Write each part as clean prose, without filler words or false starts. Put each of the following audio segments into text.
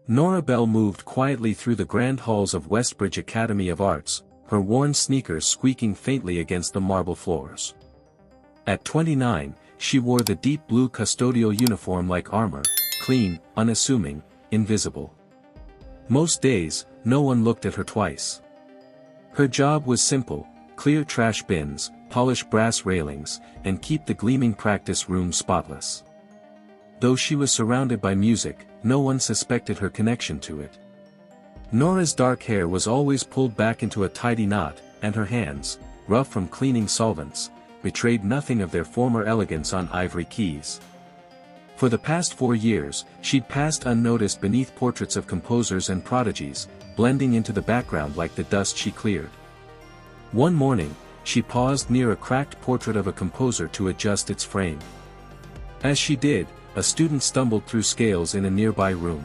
Nora Bell moved quietly through the grand halls of Westbridge Academy of Arts, her worn sneakers squeaking faintly against the marble floors. At 29, she wore the deep blue custodial uniform like armor, clean, unassuming, invisible. Most days, no one looked at her twice. Her job was simple: clear trash bins, polish brass railings, and keep the gleaming practice room spotless. Though she was surrounded by music, no one suspected her connection to it. Nora's dark hair was always pulled back into a tidy knot, and her hands, rough from cleaning solvents, betrayed nothing of their former elegance on ivory keys. For the past 4 years, she'd passed unnoticed beneath portraits of composers and prodigies, blending into the background like the dust she cleared. One morning, she paused near a cracked portrait of a composer to adjust its frame. As she did, a student stumbled through scales in a nearby room.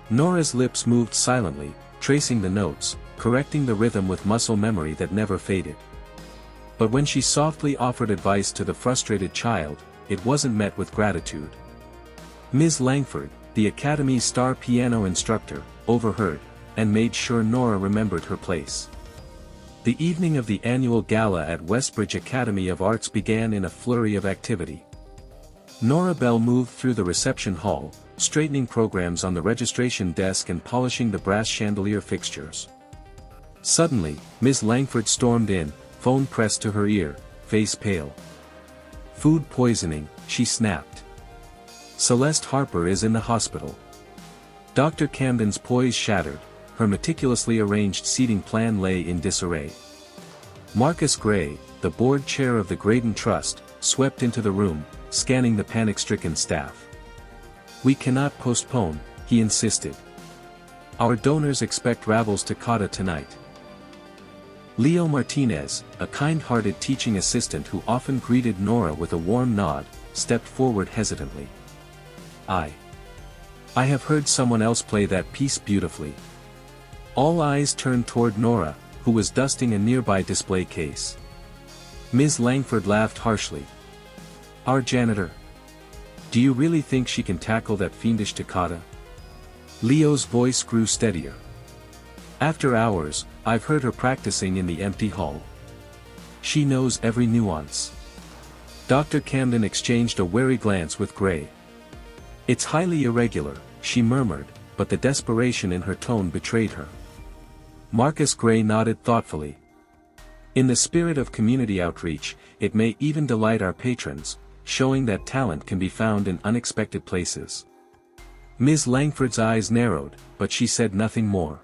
Nora's lips moved silently, tracing the notes, correcting the rhythm with muscle memory that never faded. But when she softly offered advice to the frustrated child, it wasn't met with gratitude. Ms. Langford, the Academy's star piano instructor, overheard, and made sure Nora remembered her place. The evening of the annual gala at Westbridge Academy of Arts began in a flurry of activity. Nora Bell moved through the reception hall, straightening programs on the registration desk and polishing the brass chandelier fixtures. Suddenly, Ms. Langford stormed in, phone pressed to her ear, face pale. "Food poisoning," she snapped. "Celeste Harper is in the hospital." Dr. Camden's poise shattered, her meticulously arranged seating plan lay in disarray. Marcus Gray, the board chair of the Graydon Trust, swept into the room, scanning the panic-stricken staff. "We cannot postpone," he insisted. "Our donors expect Ravels Toccata tonight." Leo Martinez, a kind-hearted teaching assistant who often greeted Nora with a warm nod, stepped forward hesitantly. I have heard someone else play that piece beautifully." All eyes turned toward Nora, who was dusting a nearby display case. Ms. Langford laughed harshly. "Our janitor? Do you really think she can tackle that fiendish toccata?" Leo's voice grew steadier. "After hours, I've heard her practicing in the empty hall. She knows every nuance." Dr. Camden exchanged a wary glance with Gray. "It's highly irregular," she murmured, but the desperation in her tone betrayed her. Marcus Gray nodded thoughtfully. "In the spirit of community outreach, it may even delight our patrons, showing that talent can be found in unexpected places." Ms. Langford's eyes narrowed, but she said nothing more.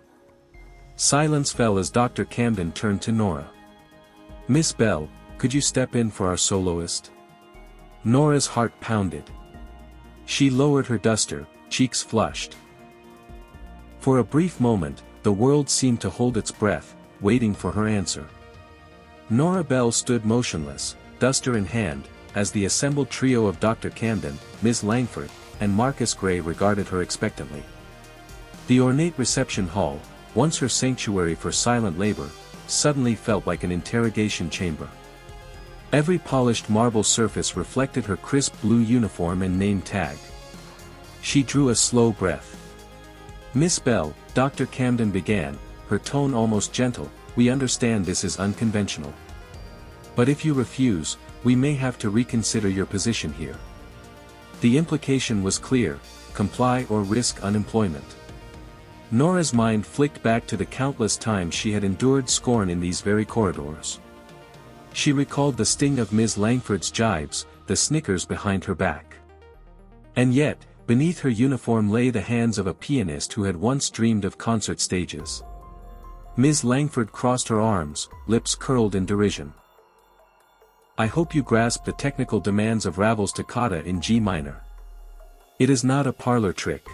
Silence fell as Dr. Camden turned to Nora. "Miss Bell, could you step in for our soloist?" Nora's heart pounded. She lowered her duster, cheeks flushed. For a brief moment, the world seemed to hold its breath, waiting for her answer. Nora Bell stood motionless, duster in hand, as the assembled trio of Dr. Camden, Ms. Langford, and Marcus Gray regarded her expectantly. The ornate reception hall, once her sanctuary for silent labor, suddenly felt like an interrogation chamber. Every polished marble surface reflected her crisp blue uniform and name tag. She drew a slow breath. "Miss Bell," Dr. Camden began, her tone almost gentle, "we understand this is unconventional. But if you refuse, we may have to reconsider your position here." The implication was clear: comply or risk unemployment. Nora's mind flicked back to the countless times she had endured scorn in these very corridors. She recalled the sting of Ms. Langford's jibes, the snickers behind her back. And yet, beneath her uniform lay the hands of a pianist who had once dreamed of concert stages. Ms. Langford crossed her arms, lips curled in derision. "I hope you grasp the technical demands of Ravels Toccata in G minor. It is not a parlor trick."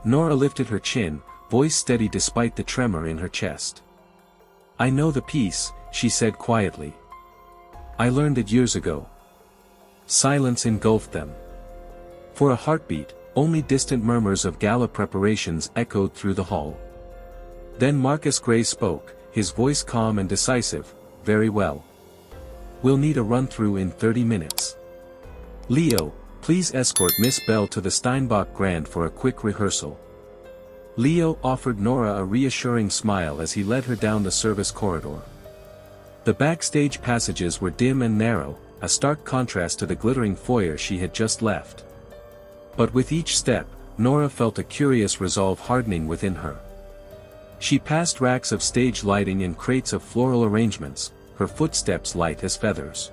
Nora lifted her chin, voice steady despite the tremor in her chest. "I know the piece," she said quietly. "I learned it years ago." Silence engulfed them. For a heartbeat, only distant murmurs of gala preparations echoed through the hall. Then Marcus Gray spoke, his voice calm and decisive. "Very well. We'll need a run-through in 30 minutes. Leo, Please escort Miss Bell to the Steinbach Grand for a quick rehearsal. Leo offered Nora a reassuring smile as he led her down the service corridor. The backstage passages were dim and narrow, a stark contrast to the glittering foyer she had just left. But with each step, Nora felt a curious resolve hardening within her. She passed racks of stage lighting and crates of floral arrangements, her footsteps light as feathers.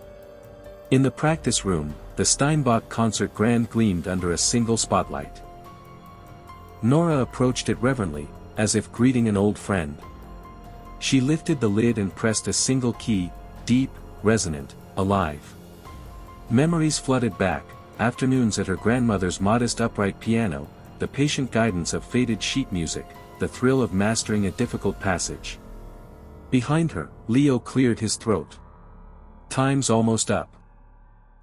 In the practice room, the Steinbach concert grand gleamed under a single spotlight. Nora approached it reverently, as if greeting an old friend. She lifted the lid and pressed a single key, deep, resonant, alive. Memories flooded back, afternoons at her grandmother's modest upright piano, the patient guidance of faded sheet music, the thrill of mastering a difficult passage. Behind her, Leo cleared his throat. Time's almost up.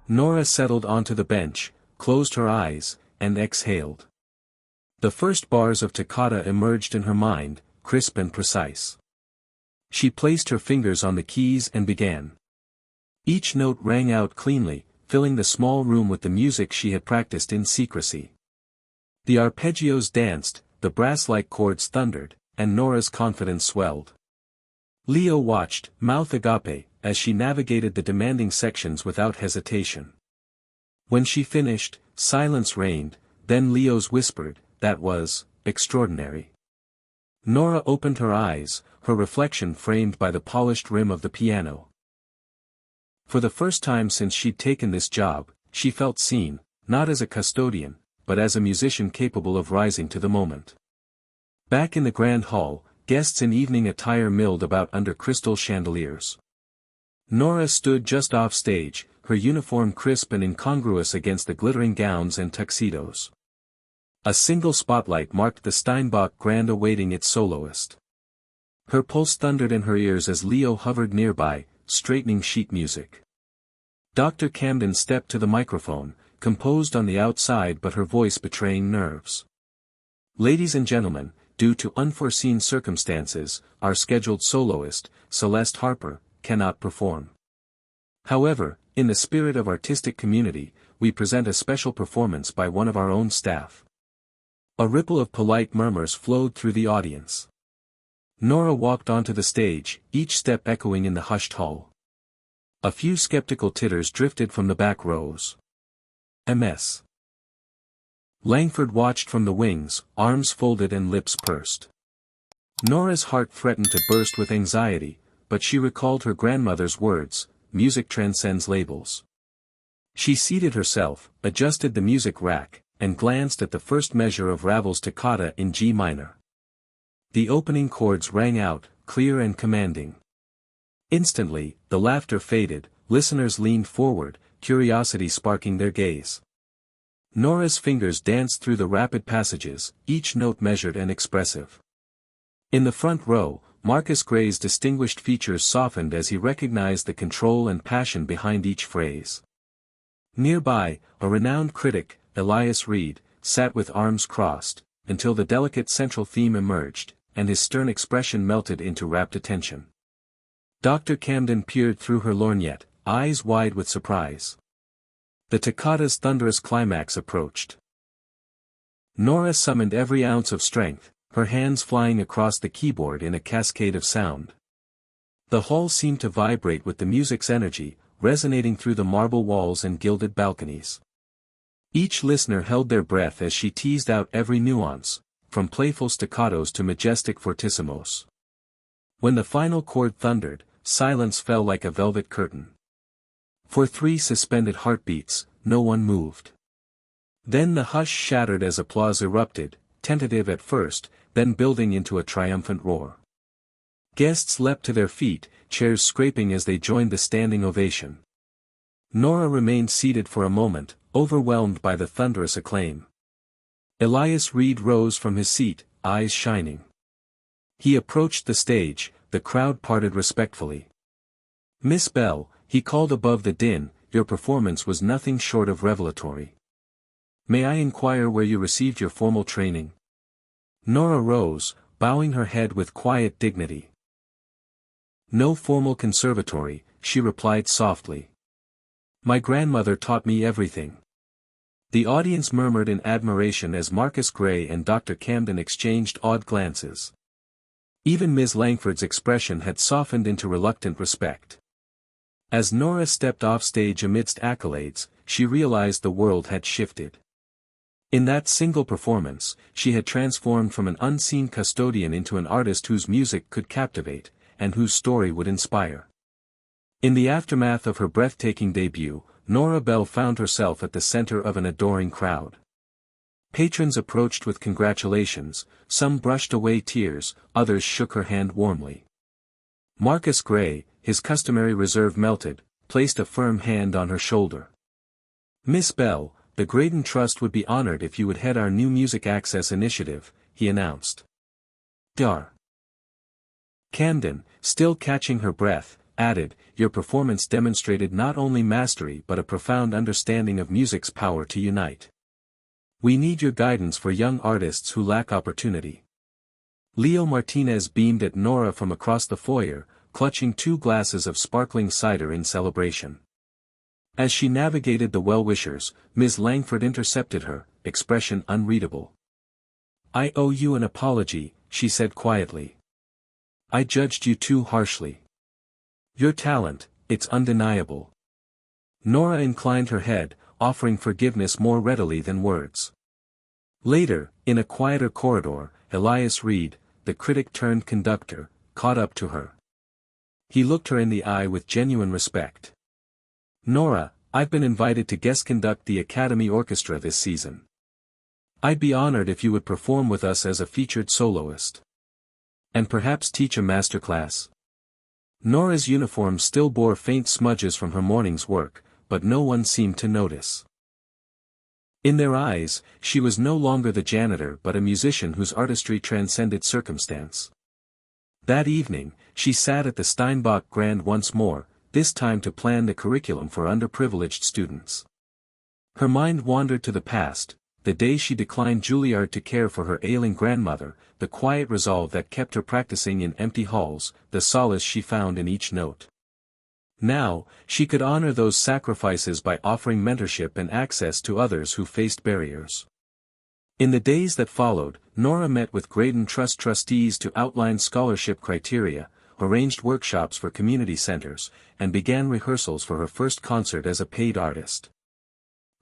Nora settled onto the bench, closed her eyes, and exhaled. The first bars of toccata emerged in her mind, crisp and precise. She placed her fingers on the keys and began. Each note rang out cleanly, filling the small room with the music she had practiced in secrecy. The arpeggios danced, the brass-like chords thundered, and Nora's confidence swelled. Leo watched, mouth agape, as she navigated the demanding sections without hesitation. When she finished, silence reigned, then Leo's whispered, "That was extraordinary." Nora opened her eyes, her reflection framed by the polished rim of the piano. For the first time since she'd taken this job, she felt seen, not as a custodian, but as a musician capable of rising to the moment. Back in the grand hall, guests in evening attire milled about under crystal chandeliers. Nora stood just off stage, her uniform crisp and incongruous against the glittering gowns and tuxedos. A single spotlight marked the Steinbach Grand awaiting its soloist. Her pulse thundered in her ears as Leo hovered nearby, straightening sheet music. Dr. Camden stepped to the microphone, composed on the outside but her voice betraying nerves. "Ladies and gentlemen, due to unforeseen circumstances, our scheduled soloist, Celeste Harper, cannot perform. However, in the spirit of artistic community, we present a special performance by one of our own staff." A ripple of polite murmurs flowed through the audience. Nora walked onto the stage, each step echoing in the hushed hall. A few skeptical titters drifted from the back rows. Ms. Langford watched from the wings, arms folded and lips pursed. Nora's heart threatened to burst with anxiety, but she recalled her grandmother's words, "Music transcends labels." She seated herself, adjusted the music rack, and glanced at the first measure of Ravel's toccata in G minor. The opening chords rang out, clear and commanding. Instantly, the laughter faded, listeners leaned forward, curiosity sparking their gaze. Nora's fingers danced through the rapid passages, each note measured and expressive. In the front row, Marcus Gray's distinguished features softened as he recognized the control and passion behind each phrase. Nearby, a renowned critic, Elias Reed, sat with arms crossed, until the delicate central theme emerged, and his stern expression melted into rapt attention. Dr. Camden peered through her lorgnette, eyes wide with surprise. The toccata's thunderous climax approached. Nora summoned every ounce of strength, her hands flying across the keyboard in a cascade of sound. The hall seemed to vibrate with the music's energy, resonating through the marble walls and gilded balconies. Each listener held their breath as she teased out every nuance, from playful staccatos to majestic fortissimos. When the final chord thundered, silence fell like a velvet curtain. For 3 suspended heartbeats, no one moved. Then the hush shattered as applause erupted, tentative at first, then building into a triumphant roar. Guests leapt to their feet, chairs scraping as they joined the standing ovation. Nora remained seated for a moment, overwhelmed by the thunderous acclaim. Elias Reed rose from his seat, eyes shining. He approached the stage, the crowd parted respectfully. "Miss Bell," he called above the din, "your performance was nothing short of revelatory. May I inquire where you received your formal training?" Nora rose, bowing her head with quiet dignity. "No formal conservatory," she replied softly. "My grandmother taught me everything." The audience murmured in admiration as Marcus Gray and Dr. Camden exchanged awed glances. Even Ms. Langford's expression had softened into reluctant respect. As Nora stepped off stage amidst accolades, she realized the world had shifted. In that single performance, she had transformed from an unseen custodian into an artist whose music could captivate, and whose story would inspire. In the aftermath of her breathtaking debut, Nora Bell found herself at the center of an adoring crowd. Patrons approached with congratulations, some brushed away tears, others shook her hand warmly. Marcus Gray, his customary reserve melted, placed a firm hand on her shoulder. "Miss Bell, the Graydon Trust would be honored if you would head our new Music Access initiative," he announced. Dar. Camden, still catching her breath, added, "Your performance demonstrated not only mastery but a profound understanding of music's power to unite. We need your guidance for young artists who lack opportunity." Leo Martinez beamed at Nora from across the foyer, clutching 2 glasses of sparkling cider in celebration. As she navigated the well-wishers, Ms. Langford intercepted her, expression unreadable. "I owe you an apology," she said quietly. "I judged you too harshly. Your talent, it's undeniable." Nora inclined her head, offering forgiveness more readily than words. Later, in a quieter corridor, Elias Reed, the critic-turned-conductor, caught up to her. He looked her in the eye with genuine respect. "Nora, I've been invited to guest conduct the Academy Orchestra this season. I'd be honored if you would perform with us as a featured soloist. And perhaps teach a masterclass." Nora's uniform still bore faint smudges from her morning's work, but no one seemed to notice. In their eyes, she was no longer the janitor but a musician whose artistry transcended circumstance. That evening, she sat at the Steinbach Grand once more, this time to plan the curriculum for underprivileged students. Her mind wandered to the past, the day she declined Juilliard to care for her ailing grandmother, the quiet resolve that kept her practicing in empty halls, the solace she found in each note. Now, she could honor those sacrifices by offering mentorship and access to others who faced barriers. In the days that followed, Nora met with Graydon Trust trustees to outline scholarship criteria, arranged workshops for community centers, and began rehearsals for her first concert as a paid artist.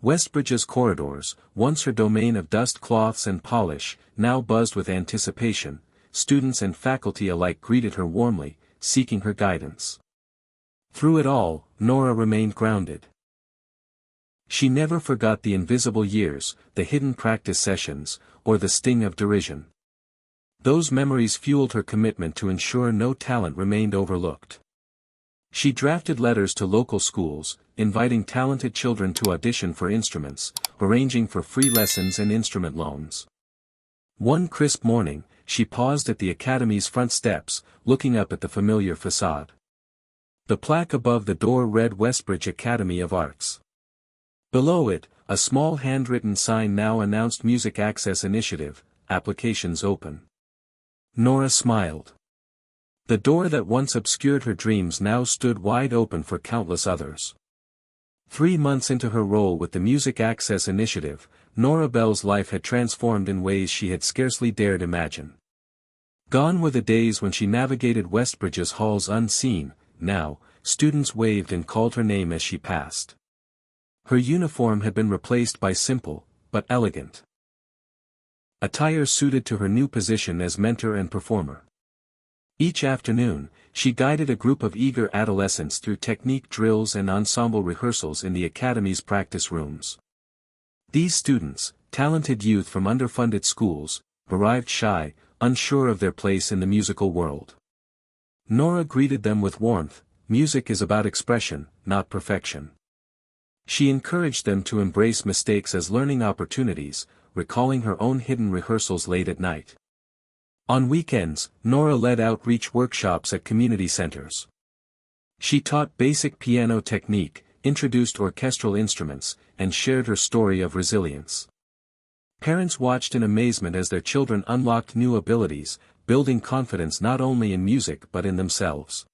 Westbridge's corridors, once her domain of dust cloths and polish, now buzzed with anticipation. Students and faculty alike greeted her warmly, seeking her guidance. Through it all, Nora remained grounded. She never forgot the invisible years, the hidden practice sessions, or the sting of derision. Those memories fueled her commitment to ensure no talent remained overlooked. She drafted letters to local schools, inviting talented children to audition for instruments, arranging for free lessons and instrument loans. One crisp morning, she paused at the academy's front steps, looking up at the familiar facade. The plaque above the door read Westbridge Academy of Arts. Below it, a small handwritten sign now announced Music Access Initiative, applications open. Nora smiled. The door that once obscured her dreams now stood wide open for countless others. 3 months into her role with the Music Access Initiative, Nora Bell's life had transformed in ways she had scarcely dared imagine. Gone were the days when she navigated Westbridge's halls unseen. Now, students waved and called her name as she passed. Her uniform had been replaced by simple, but elegant attire suited to her new position as mentor and performer. Each afternoon, she guided a group of eager adolescents through technique drills and ensemble rehearsals in the Academy's practice rooms. These students, talented youth from underfunded schools, arrived shy, unsure of their place in the musical world. Nora greeted them with warmth. Music is about expression, not perfection. She encouraged them to embrace mistakes as learning opportunities, recalling her own hidden rehearsals late at night. On weekends, Nora led outreach workshops at community centers. She taught basic piano technique, introduced orchestral instruments, and shared her story of resilience. Parents watched in amazement as their children unlocked new abilities, building confidence not only in music but in themselves.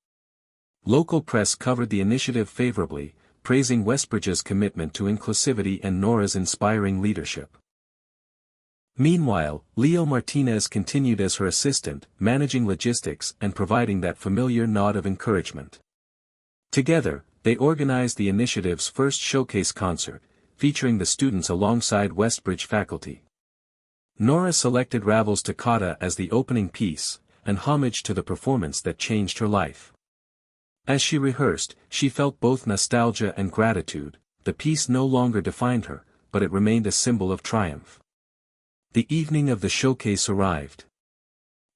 Local press covered the initiative favorably, praising Westbridge's commitment to inclusivity and Nora's inspiring leadership. Meanwhile, Leo Martinez continued as her assistant, managing logistics and providing that familiar nod of encouragement. Together, they organized the initiative's first showcase concert, featuring the students alongside Westbridge faculty. Nora selected Ravel's Toccata as the opening piece, an homage to the performance that changed her life. As she rehearsed, she felt both nostalgia and gratitude. The piece no longer defined her, but it remained a symbol of triumph. The evening of the showcase arrived.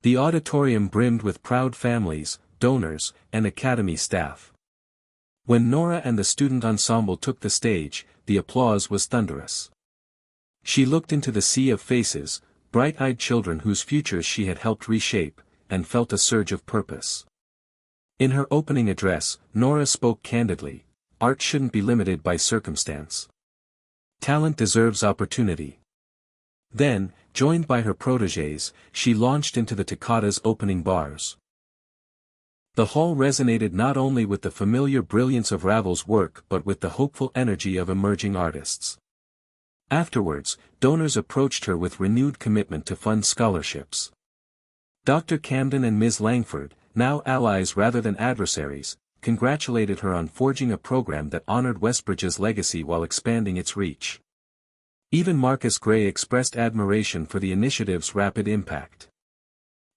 The auditorium brimmed with proud families, donors, and academy staff. When Nora and the student ensemble took the stage, the applause was thunderous. She looked into the sea of faces, bright-eyed children whose futures she had helped reshape, and felt a surge of purpose. In her opening address, Nora spoke candidly: art shouldn't be limited by circumstance. Talent deserves opportunity. Then, joined by her protégés, she launched into the Toccata's opening bars. The hall resonated not only with the familiar brilliance of Ravel's work but with the hopeful energy of emerging artists. Afterwards, donors approached her with renewed commitment to fund scholarships. Dr. Camden and Ms. Langford, now allies rather than adversaries, congratulated her on forging a program that honored Westbridge's legacy while expanding its reach. Even Marcus Gray expressed admiration for the initiative's rapid impact.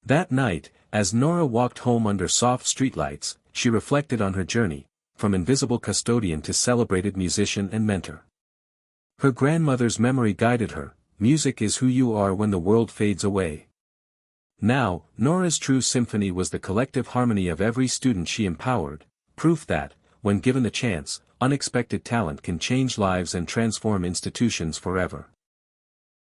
That night, as Nora walked home under soft streetlights, she reflected on her journey, from invisible custodian to celebrated musician and mentor. Her grandmother's memory guided her: music is who you are when the world fades away. Now, Nora's true symphony was the collective harmony of every student she empowered, proof that, when given the chance, unexpected talent can change lives and transform institutions forever.